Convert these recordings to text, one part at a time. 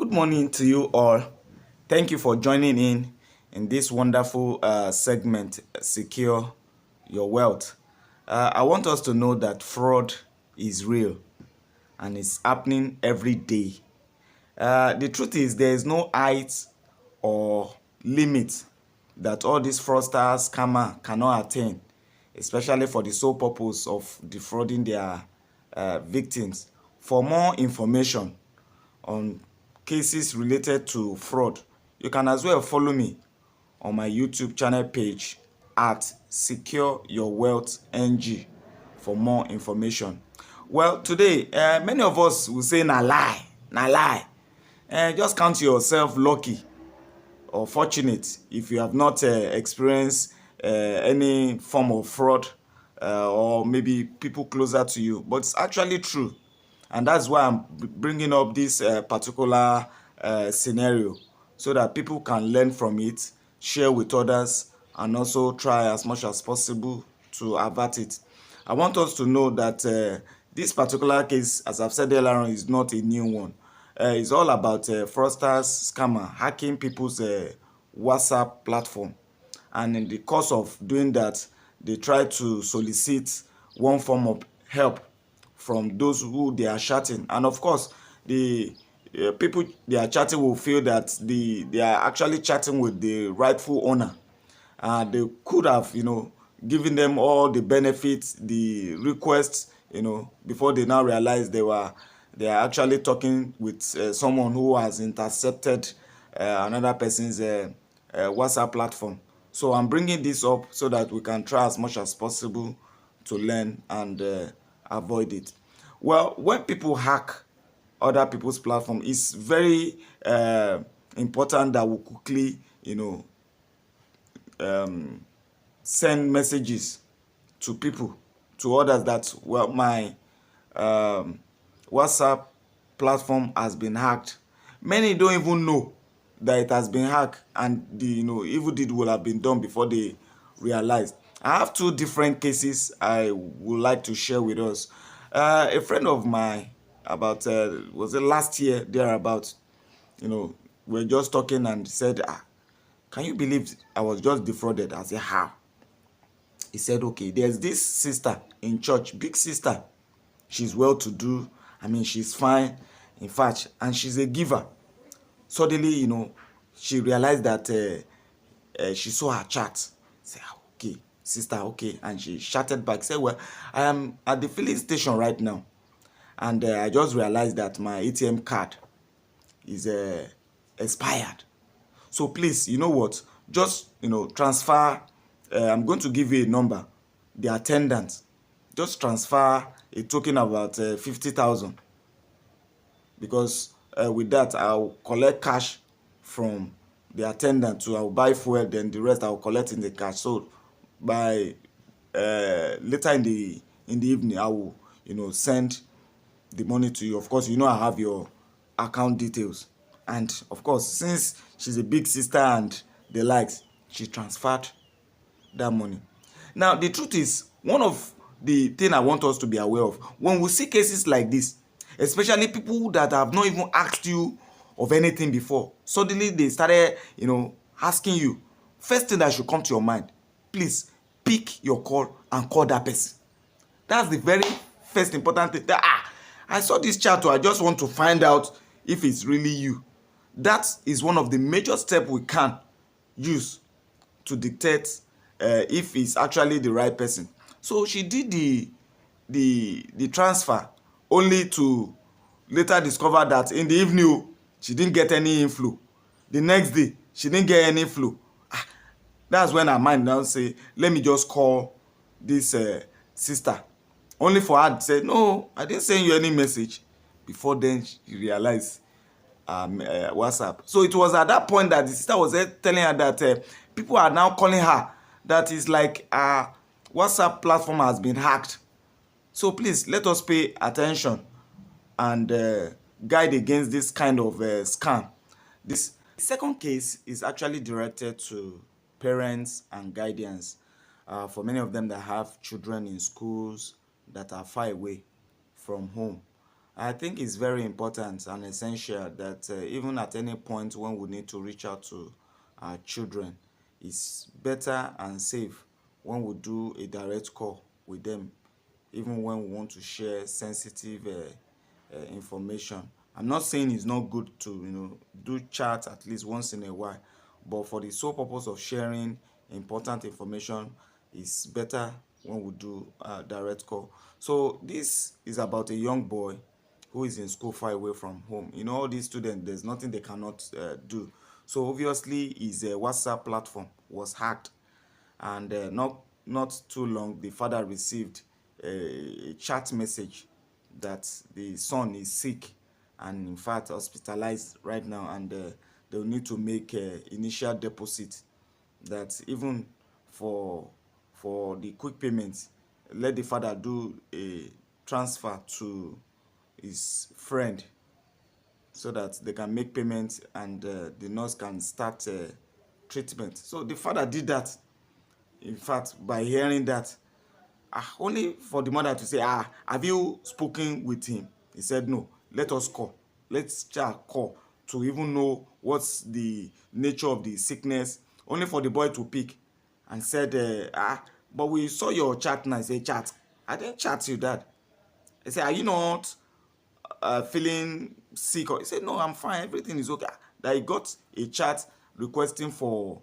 Good morning to you all. Thank you for joining in this wonderful segment, Secure Your Wealth. I want us to know that fraud is real and it's happening every day. The truth is there is no height or limit that all these fraudsters, scammer cannot attain, especially for the sole purpose of defrauding their victims. For more information on cases related to fraud, you can as well follow me on my YouTube channel page at Secure Your Wealth NG for more information. Well, today, many of us will say na lie, na lie. Just count yourself lucky or fortunate if you have not experienced any form of fraud or maybe people closer to you. But it's actually true. And that's why I'm bringing up this particular scenario so that people can learn from it, share with others, and also try as much as possible to avert it. I want us to know that this particular case, as I've said earlier on, is not a new one. It's all about fraudsters, scammer, hacking people's WhatsApp platform. And in the course of doing that, they try to solicit one form of help from those who they are chatting. And of course, the people they are chatting will feel that they are actually chatting with the rightful owner. They could have, given them all the benefits, the requests, before they now realize they are actually talking with someone who has intercepted another person's WhatsApp platform. So I'm bringing this up so that we can try as much as possible to learn and avoid it. Well, when people hack other people's platform, it's very important that we quickly, send messages to people, to others that, well, my WhatsApp platform has been hacked. Many don't even know that it has been hacked, and the evil deed will have been done before they realized. I have two different cases I would like to share with us. A friend of mine, about was it last year thereabout, we're just talking and said, can you believe I was just defrauded? I said, how? He said, okay, there's this sister in church, big sister. She's well to do. I mean, she's fine, in fact, and she's a giver. Suddenly, she realized that she saw her chat. Say, okay, sister, okay. And she chatted back, said, well, I am at the filling station right now. And I just realized that my ATM card is expired. So please, you know what? Just, transfer. I'm going to give you a number. The attendant. Just transfer a token about 50,000. Because with that, I'll collect cash from the attendant. So I'll buy fuel, then the rest I'll collect in the cash. So by later in the evening, I will, send the money to you. Of course, I have your account details. And of course, since she's a big sister and the likes, she transferred that money. Now, the truth is, one of the thing I want us to be aware of, when we see cases like this, especially people that have not even asked you of anything before, suddenly they started, asking you, first thing that should come to your mind, please pick your call and call that person. That's the very first important thing. I saw this chat, I just want to find out if it's really you. That is one of the major steps we can use to dictate if it's actually the right person. So she did the transfer only to later discover that in the evening she didn't get any inflow. The next day she didn't get any inflow. That's when her mind now say, let me just call this sister. Only for her to say, no, I didn't send you any message. Before then she realized WhatsApp. So it was at that point that the sister was telling her that people are now calling her that is like WhatsApp platform has been hacked. So please let us pay attention and guide against this kind of scam. This second case is actually directed to parents and guardians. For many of them that have children in schools that are far away from home. I think it's very important and essential that even at any point when we need to reach out to our children, it's better and safe when we do a direct call with them, even when we want to share sensitive information. I'm not saying it's not good to do chat at least once in a while, but for the sole purpose of sharing important information, it's better when we do direct call. So this is about a young boy who is in school far away from home. All these students, there's nothing they cannot do. So obviously his WhatsApp platform was hacked, and not too long the father received a chat message that the son is sick and in fact hospitalized right now, and they'll need to make initial deposit, that even for the quick payments, let the father do a transfer to his friend so that they can make payments, and the nurse can start treatment. So the father did that. In fact, by hearing that, only for the mother to say, have you spoken with him? He said, no, let us call. Let's just call to even know what's the nature of the sickness. Only for the boy to pick and said, but we saw your chat now. I said, chat? I didn't chat you, dad. I said, are you not feeling sick? Or he said, no, I'm fine, everything is okay. That he got a chat requesting for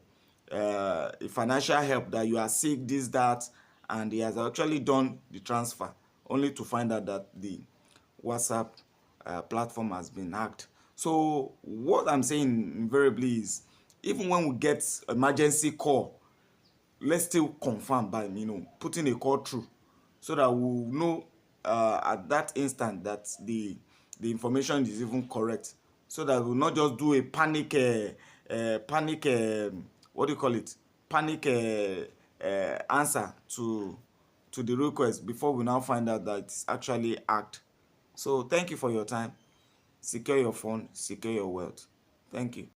a financial help, that you are sick, this, that, and he has actually done the transfer, only to find out that the WhatsApp platform has been hacked. So what I'm saying invariably is, even when we get emergency call, let's still confirm by putting a call through, so that we'll know at that instant that the information is even correct, so that we'll not just do a panic what do you call it, panic answer to the request before we now find out that it's actually hacked. So thank you for your time. Secure your phone, secure your wealth. Thank you.